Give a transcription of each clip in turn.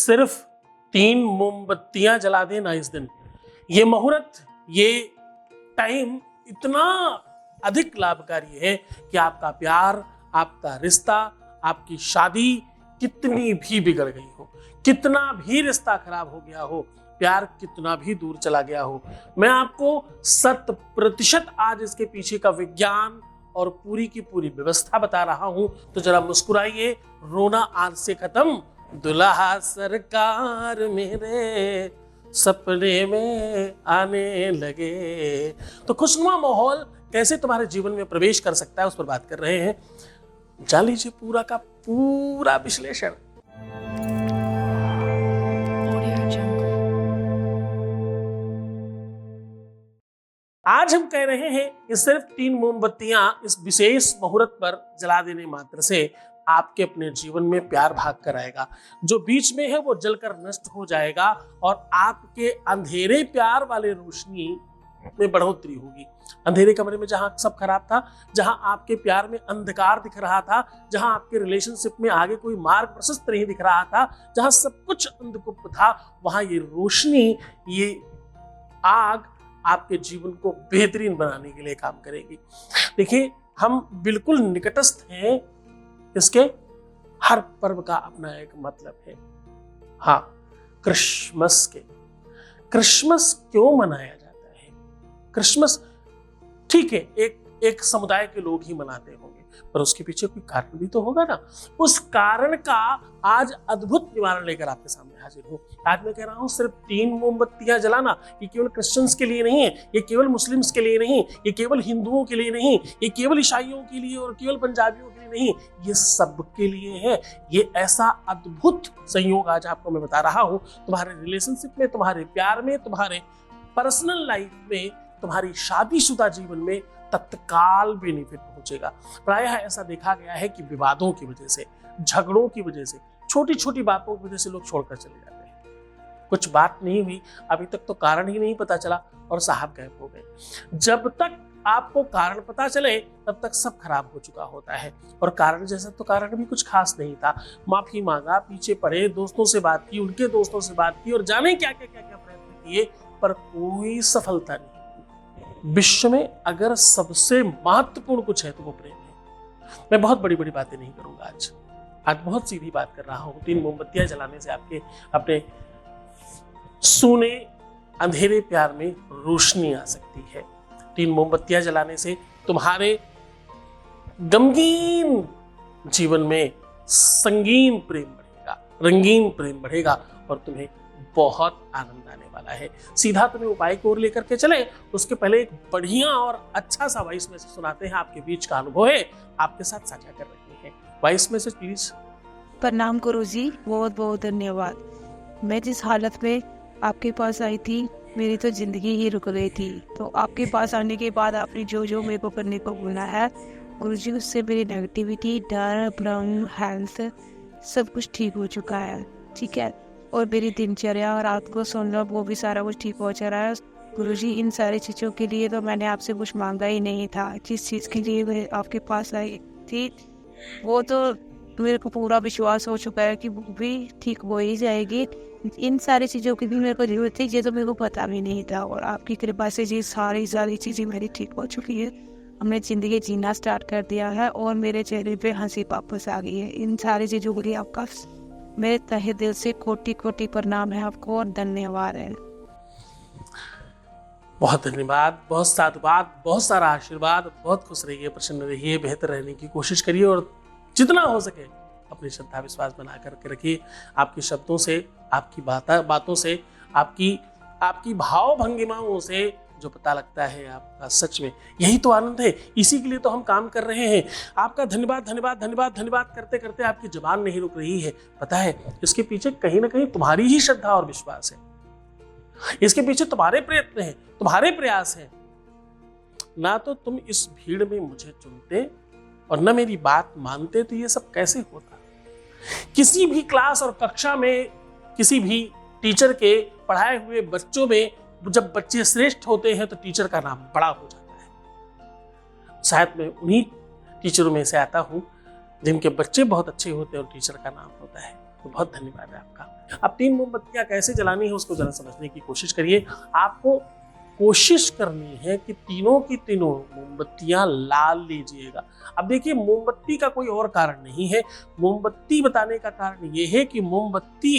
सिर्फ 3 मोमबत्तियां जला देना इस दिन, ये मुहूर्त, ये टाइम इतना अधिक लाभकारी है कि आपका प्यार, आपका रिश्ता, आपकी शादी कितनी भी बिगड़ गई हो, कितना भी रिश्ता खराब हो गया हो, प्यार कितना भी दूर चला गया हो, मैं आपको 100% आज इसके पीछे का विज्ञान और पूरी की पूरी व्यवस्था बता रहा हूं। तो जरा मुस्कुराइए, रोना आज से खत्म, दुल्हा सरकार मेरे सपने में आने लगे। तो खुशनुमा माहौल कैसे तुम्हारे जीवन में प्रवेश कर सकता है, उस पर बात कर रहे हैं। जान लीजिए पूरा का पूरा विश्लेषण। आज हम कह रहे हैं कि सिर्फ 3 मोमबत्तियां इस विशेष मुहूर्त पर जला देने मात्र से आपके अपने जीवन में प्यार भाग कर आएगा। जो बीच में है वो जलकर नष्ट हो जाएगा और आपके अंधेरे प्यार वाले रोशनी में बढ़ोतरी होगी। अंधेरे कमरे में जहां सब खराब था, जहां आपके प्यार में अंधकार दिख रहा था, जहां आपके रिलेशनशिप में आगे कोई मार्ग प्रशस्त नहीं दिख रहा था, जहां सब कुछ अंधगुप्त था, वहां ये रोशनी, ये आग आपके जीवन को बेहतरीन बनाने के लिए काम करेगी। देखिए, हम बिल्कुल निकटस्थ हैं, इसके हर पर्व का अपना एक मतलब है। हाँ, क्रिसमस के। क्रिसमस क्यों मनाया जाता है? क्रिसमस ठीक है, एक समुदाय के लोग ही मनाते होंगे, पर उसके पीछे कोई कारण भी तो होगा ना। उस कारण का आज अद्भुत निवारण लेकर आपके सामने हाजिर हूं। आज मैं कह रहा हूं सिर्फ 3 मोमबत्तियां जलाना, ये केवल क्रिश्चियंस के लिए नहीं है, ये केवल मुस्लिम्स के लिए नहीं, ये केवल हिंदुओं के लिए नहीं, ये केवल ईसाइयों के लिए और केवल पंजाबियों के लिए नहीं, ये सबके लिए है। ये ऐसा अद्भुत संयोग आज आपको मैं बता रहा हूं, तुम्हारे रिलेशनशिप में, तुम्हारे प्यार में, तुम्हारे पर्सनल लाइफ में, तुम्हारी शादीशुदा जीवन में तत्काल बेनिफिट पहुंचेगा। प्रायः ऐसा देखा गया है कि विवादों की वजह से, झगड़ों की वजह से, छोटी छोटी बातों की वजह से लोग छोड़कर चले जाते हैं। कुछ बात नहीं हुई, अभी तक तो कारण ही नहीं पता चला और साहब गायब हो गए। जब तक आपको कारण पता चले तब तक सब खराब हो चुका होता है। और कारण जैसा तो कारण भी कुछ खास नहीं था। माफी मांगा, पीछे पड़े, दोस्तों से बात की, उनके दोस्तों से बात की और जाने क्या प्रयत्न किए, पर कोई सफलता नहीं। विश्व में अगर सबसे महत्वपूर्ण कुछ है तो वो प्रेम है। मैं बहुत बड़ी बड़ी बातें नहीं करूंगा आज बहुत सीधी बात कर रहा हूं। 3 मोमबत्तियां जलाने से आपके अपने सूने अंधेरे प्यार में रोशनी आ सकती है। 3 मोमबत्तियां जलाने से तुम्हारे गमगीन जीवन में संगीन प्रेम बढ़ेगा, रंगीन प्रेम बढ़ेगा और तुम्हें बहुत आनंद आने वाला है। सीधा तुम्हें उपाय की ओर लेकर के चले, उसके पहले एक बढ़िया और अच्छा सा वॉइस मैसेज सुनाते हैं। आपके बीच का अनुभव है, आपके साथ साझा कर रहे हैं। Voice message please. प्रणाम गुरुजी, बहुत बहुत धन्यवाद। मैं जिस हालत में आपके पास आई थी, मेरी तो जिंदगी ही रुक गई थी। तो आपके पास आने के बाद आपने जो जो मेरे को करने को बोला है गुरुजी, उससे मेरी नेगेटिविटी, डर, भ्रम, हेल्थ सब कुछ ठीक हो चुका है। ठीक है, और मेरी दिनचर्या और रात को सोना वो भी सारा कुछ ठीक हो जा रहा है। गुरुजी, इन सारी चीज़ों के लिए तो मैंने आपसे कुछ मांगा ही नहीं था। जिस चीज़ के लिए मैं आपके पास आई थी वो तो मेरे को पूरा विश्वास हो चुका है कि वो भी ठीक हो ही जाएगी। इन सारी चीज़ों की भी मेरे को जरूरत थी, ये तो मेरे को पता भी नहीं था, और आपकी कृपा से ये सारी चीज़ें मेरी ठीक हो चुकी है। हमने ज़िंदगी जीना स्टार्ट कर दिया है और मेरे चेहरे पे हंसी वापस आ गई है। इन सारी चीज़ों के लिए आपका मेरे तहे दिल से कोटि कोटि प्रणाम है आपको और धन्यवाद है। बहुत धन्यवाद, बहुत साधुवाद, बहुत सारा आशीर्वाद। बहुत खुश रहिए, प्रसन्न रहिए, बेहतर रहने की कोशिश करिए और जितना हो सके अपनी श्रद्धा विश्वास बना करके रखिए। आपके शब्दों से, आपकी बातों से, आपकी भाव भंगिमाओं से जो पता लगता है आपका सच में यही तो आनंद है। इसी के लिए तो हम काम कर रहे हैं। आपका धन्यवाद धन्यवाद धन्यवाद धन्यवाद करते करते आपकी जुबान नहीं रुक रही है। पता है, इसके पीछे कहीं ना कहीं तुम्हारी ही श्रद्धा और विश्वास है। इसके पीछे तुम्हारे प्रयत्न हैं, तुम्हारे प्रयास हैं। ना तो तुम इस भीड़ में मुझे चुनते और न मेरी बात मानते तो ये सब कैसे होता। किसी भी क्लास और कक्षा में, किसी भी टीचर के पढ़ाए हुए बच्चों में जब बच्चे श्रेष्ठ होते हैं तो टीचर का नाम बड़ा हो जाता है। शायद मैं उन्हीं टीचरों में से आता हूं जिनके बच्चे बहुत अच्छे होते हैं और टीचर का नाम होता है। तो बहुत धन्यवाद है आपका। अब 3 मोमबत्तियां कैसे जलानी है उसको जरा समझने की कोशिश करिए। आपको कोशिश करनी है कि तीनों की तीनों मोमबत्तियां लाल लीजिएगा। अब देखिए, मोमबत्ती का कोई और कारण नहीं है। मोमबत्ती बताने का कारण यह है कि मोमबत्ती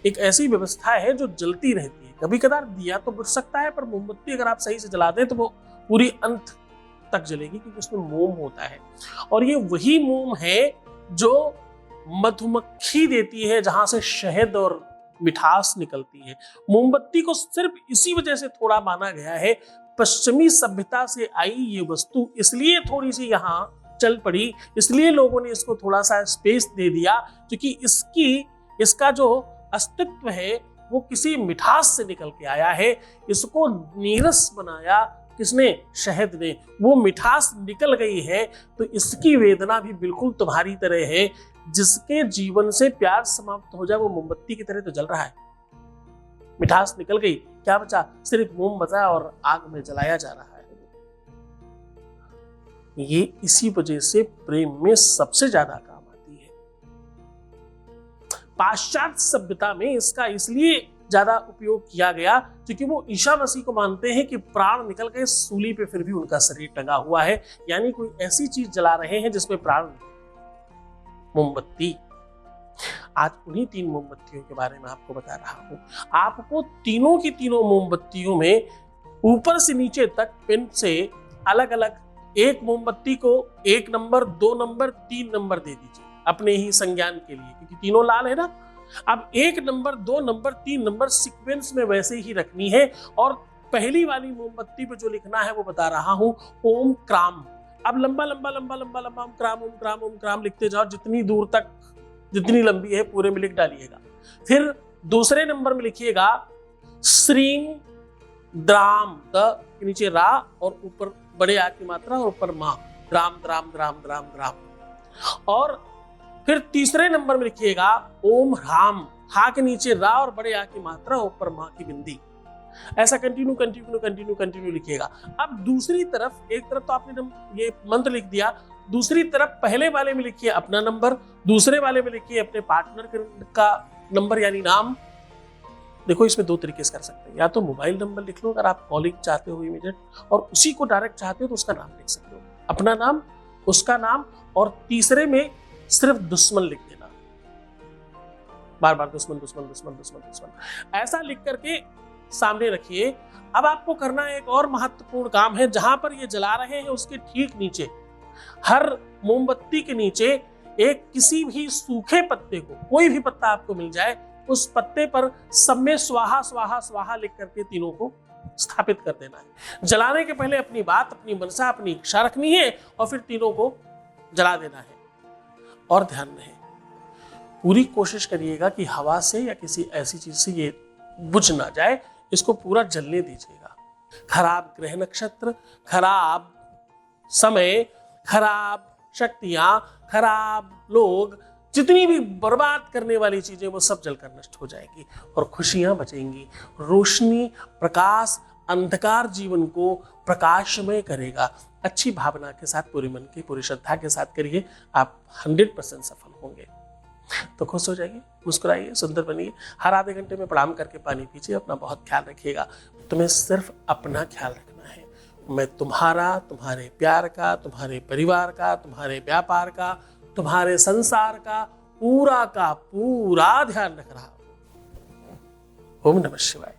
एक ऐसी व्यवस्था है जो जलती रहती है। कभी कभार दिया तो बुझ सकता है, पर मोमबत्ती अगर आप सही से जला दें तो वो पूरी अंत तक जलेगी, क्योंकि उसमें मोम होता है। और ये वही मोम है जो मधुमक्खी देती है, जहां से शहद और मिठास निकलती है। मोमबत्ती को सिर्फ इसी वजह से थोड़ा माना गया है, पश्चिमी सभ्यता से आई ये वस्तु इसलिए थोड़ी सी यहाँ चल पड़ी, इसलिए लोगों ने इसको थोड़ा सा स्पेस दे दिया, क्योंकि इसका जो अस्तित्व है वो किसी मिठास से निकल के आया है। इसको नीरस बनाया किसने? शहद ने। वो मिठास निकल गई है तो इसकी वेदना भी बिल्कुल तुम्हारी तरह है। जिसके जीवन से प्यार समाप्त हो जाए वो मोमबत्ती की तरह तो जल रहा है। मिठास निकल गई, क्या बचा? सिर्फ मोम बचा और आग में जलाया जा रहा है। ये इसी वजह से प्रेम में सबसे ज्यादा काम आती है। पाश्चात्य सभ्यता में इसका इसलिए ज्यादा उपयोग किया गया क्योंकि वो ईसा मसीह को मानते हैं कि प्राण निकल गए सूली पे, फिर भी उनका शरीर टंगा हुआ है। यानी कोई ऐसी चीज जला रहे हैं जिसमें प्राण। मोमबत्ती। आज उन्हीं 3 मोमबत्तियों के बारे में आपको बता रहा हूं। आपको तीनों की तीनों मोमबत्तियों में ऊपर से नीचे तक पेन से अलग अलग एक मोमबत्ती को 1 नंबर, 2 नंबर, 3 नंबर दे दीजिए अपने ही संज्ञान के लिए, क्योंकि तीनों लाल है ना। अब 1 नंबर, 2 नंबर, 3 नंबर सीक्वेंस में वैसे ही रखनी है। और पहली वाली मोमबत्ती पे जो लिखना है वो बता रहा हूं, ओम क्राम। अब लंबा लंबा लंबा लंबा लंबा ओम क्राम ओम क्राम ओम क्राम लिखते जाओ, जितनी दूर तक जितनी लंबी है पूरे में लिख डालिएगा। फिर दूसरे नंबर में लिखिएगा श्रींग द्राम, द के नीचे रा और ऊपर बड़े आ की मात्रा और ऊपर मां, dram dram dram dram dram. और फिर तीसरे नंबर में लिखिएगा ओम ह्राम, हा के नीचे रा और बड़े आ की मात्रा ऊपर मां की बिंदी। ऐसा कंटिन्यू कंटिन्यू कंटिन्यू कंटिन्यू लिखिएगा। अब दूसरी तरफ, एक तरफ तो आपने ये मंत्र लिख दिया, दूसरी तरफ पहले वाले में लिखिए अपना नंबर, दूसरे वाले में लिखिए अपने पार्टनर का नंबर यानी नाम। देखो, इसमें 2 तरीके से कर सकते हैं। या तो मोबाइल नंबर लिख लो अगर आप कॉलिंग चाहते हो इमीडिएट, और उसी को डायरेक्ट चाहते हो तो उसका नाम लिख सकते हो, अपना नाम, उसका नाम, और तीसरे में सिर्फ दुश्मन लिख देना, बार बार दुश्मन दुश्मन दुश्मन दुश्मन दुश्मन ऐसा लिख करके सामने रखिए। अब आपको करना एक और महत्वपूर्ण काम है। जहां पर ये जला रहे हैं उसके ठीक नीचे, हर मोमबत्ती के नीचे एक किसी भी सूखे पत्ते को, कोई भी पत्ता आपको मिल जाए, उस पत्ते पर सब में स्वाहा स्वाहा स्वाहा लिख करके तीनों को स्थापित कर देना है। जलाने के पहले अपनी बात, अपनी मनसा, अपनी इच्छा रखनी है और फिर तीनों को जला देना है। और ध्यान रहे, पूरी कोशिश करिएगा कि हवा से या किसी ऐसी चीज से ये बुझ ना जाए, इसको पूरा जलने दीजिएगा। खराब ग्रह नक्षत्र, खराब समय, खराब शक्तियां, खराब लोग, जितनी भी बर्बाद करने वाली चीजें वो सब जलकर नष्ट हो जाएगी और खुशियां बचेंगी। रोशनी, प्रकाश, अंधकार जीवन को प्रकाशमय करेगा। अच्छी भावना के साथ, पूरी मन की, पूरी श्रद्धा के साथ करिए, आप 100% सफल होंगे। तो खुश हो जाइए, मुस्कुराइए, सुंदर बनिए। हर आधे घंटे में प्रणाम करके पानी पीजिए। अपना बहुत ख्याल रखिएगा। तुम्हें सिर्फ अपना ख्याल रखना है। मैं तुम्हारा, तुम्हारे प्यार का, तुम्हारे परिवार का, तुम्हारे व्यापार का, तुम्हारे संसार का पूरा ध्यान रख रहा हूं। ओम नमः शिवाय।